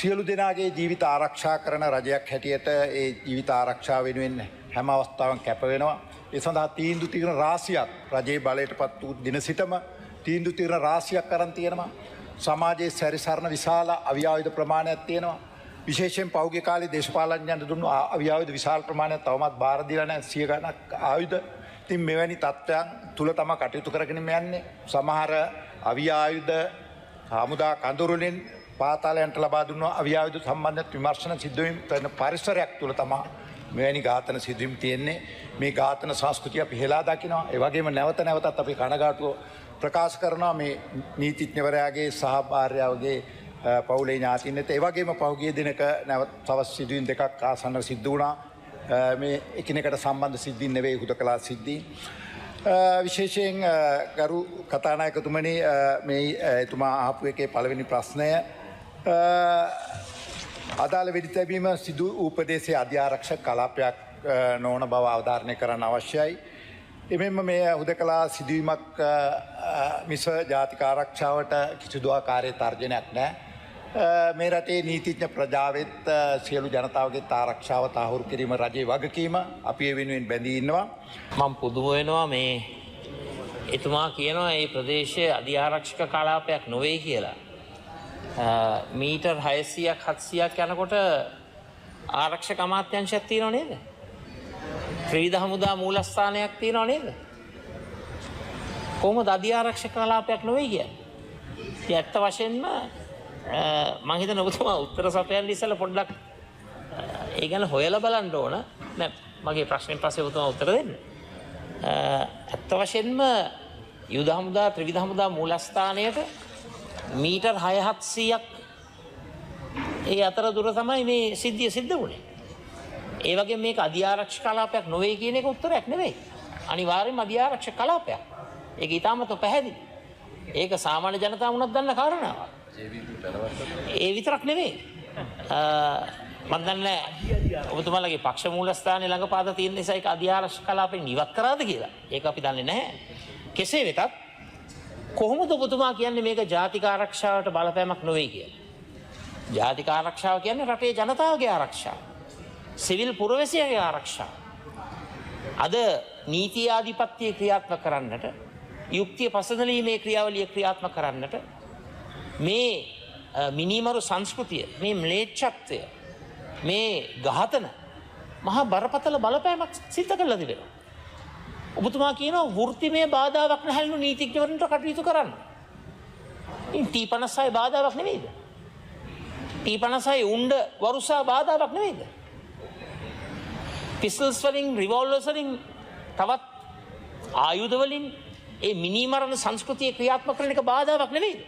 සියලු දෙනාගේ ජීවිත ආරක්ෂා කරන රජයක් හැටියට ඒ ජීවිත ආරක්ෂාව වෙනුවෙන් හැම අවස්ථාවක් කැප වෙනවා. ඒ සඳහා තීන්දුව తీරන රාශියක් රජයේ බලයටපත් වූ දින සිටම තීන්දුව తీරන රාශියක් අරන් තියෙනවා. සමාජයේ සැරිසරන විශාල අවියායුධ ප්‍රමාණයක් තියෙනවා. විශේෂයෙන් පෞද්ගලික කාලේ දේශපාලනඥයන්ට දුන්නු අවියායුධ විශාල ප්‍රමාණයක් තවමත් බාර දීලා නැහැ. 100 ගණක් ආයුධ. ඉතින් මෙවැනි තත්ත්වයන් තුල තමයි කටයුතු කරගෙන යන්නේ. සමහර අවියායුධ හමුදා කඳුරුලින් පාතාලයන්ට ලබා දුන්න අවියායුධ සම්බන්ධ විමර්ශන සිද්ධ වෙන පරිසරයක් තුල තමයි මෙවැනි ඝාතන සිදුවීම් තියෙන්නේ. මේ ඝාතන සංස්කෘතිය අපි හෙලා දකිනවා. ඒ වගේම නැවත නැවතත් අපි කනගාටුව ප්‍රකාශ කරනවා මේ නීතිඥවරයාගේ සහභාර්යාවගේ පවුලේ ඥාතීන්ට. ඒ වගේම පහුගිය දිනක නැවත තවත් සිදුවීම් දෙකක් ආසන්නව සිද්ධ වුණා. මේ එකිනෙකට සම්බන්ධ සිද්ධීන් නෙවෙයි හුදකලා සිද්ධීන්. විශේෂයෙන් ගරු කතානායකතුමනි මේ එතුමා ආපු එකේ පළවෙනි ප්‍රශ්නය අදාළ වෙඩි තැබීම සිදු වූ ප්‍රදේශයේ අධ්‍යාරක්ෂක කලාපයක් නොවන බව අවධාරණය කරන්න අවශ්‍යයි. එමෙන්ම මේ හුදකලා සිදුවීමක් මිස ජාතික ආරක්ෂාවට කිසිදු ආකාරයේ තර්ජනයක් නැහැ. මේ රටේ නීතිඥ ප්‍රජාවෙත් සියලු ජනතාවගේ ආරක්ෂාව තහවුරු කිරීම රජයේ වගකීම. අපි ඒ වෙනුවෙන් බැඳී ඉන්නවා. මම පුදුම වෙනවා මේ එතුමා කියනවා මේ ප්‍රදේශයේ අධිආරක්ෂක කලාපයක් නොවේ කියලා. මීටර් 600ක් 700ක් යනකොට ආරක්ෂක අමාත්‍යාංශයක් තියෙනව නේද? ත්‍රිවිධ හමුදා මූලස්ථානයක් තියෙනව නේද? කොහොමද අධිආරක්ෂක කලාපයක් නොවේ කියන්නේ? ඒ ඇත්ත වශයෙන්ම මම හිතන ඔබතුමා උත්තර සපයන්න ඉස්සෙල්ලා පොඩ්ඩක් ඒ ගැන හොයලා බලන්න ඕන. නෑ මගේ ප්‍රශ්නෙන් පස්සේ ඔබතුමා උත්තර දෙන්න. ඇත්ත වශයෙන්ම යුද හමුදා ත්‍රිවිධ හමුදා මූලස්ථානයට මීටර් 600-700ක් ඒ අතර දුර තමයි මේ සිද්ධිය සිද්ධ වුණේ. ඒ වගේ මේක අධිආරක්ෂක කලාපයක් නොවේ කියන එක උත්තරයක් නෙවෙයි. අනිවාර්යයෙන්ම අධිආරක්ෂක කලාපයක්. ඒක ඊටමත් පැහැදිලි. ඒක සාමාන්‍ය ජනතාව වුණත් දන්න කාරණාවක්. ඒ විතරක් නෙවෙයි. මම දන්නේ ඔබතුමාලගේ පක්ෂ මූලස්ථානයේ ළඟ පාද තියෙන නිසා ඒක අධිආරක්ෂක කලාපෙන් ඉවත් කරාද කියලා. ඒක අපි දන්නේ නැහැ. කෙසේ වෙතත් කොහොමද ඔබතුමා කියන්නේ මේක ජාතික ආරක්ෂාවට බලපෑමක් නොවේ කියලා? ජාතික ආරක්ෂාව කියන්නේ රටේ ජනතාවගේ ආරක්ෂාව. සිවිල් පුරවැසියගේ ආරක්ෂාව. අද නීති ආධිපත්‍ය ක්‍රියාත්මක කරන්නට, යුක්තිය පසදලීමේ ක්‍රියාවලිය ක්‍රියාත්මක කරන්නට මේ මිනිමරු සංස්කෘතිය, මේ ම්ලේච්ඡත්වය, මේ ඝාතන මහා බරපතල බලපෑමක් සිද්ධ කරලා තිබෙනවා. ඔබතුමා කියනවා වෘත්තිමය බාධාවක් නැහැලු නීතිඥවරුන්ට කටයුතු කරන්න. ඉතින් T56 බාධාවක් නෙවෙයිද? T56 උණ්ඩ වරුසා බාධාවක් නෙවෙයිද? පිස්ටල්ස් වලින්, රිවෝල්වර්ස් වලින්, තවත් ආයුධ වලින් ඒ මිනිමරණ සංස්කෘතිය ක්‍රියාත්මක කරන එක බාධාවක් නෙවෙයිද?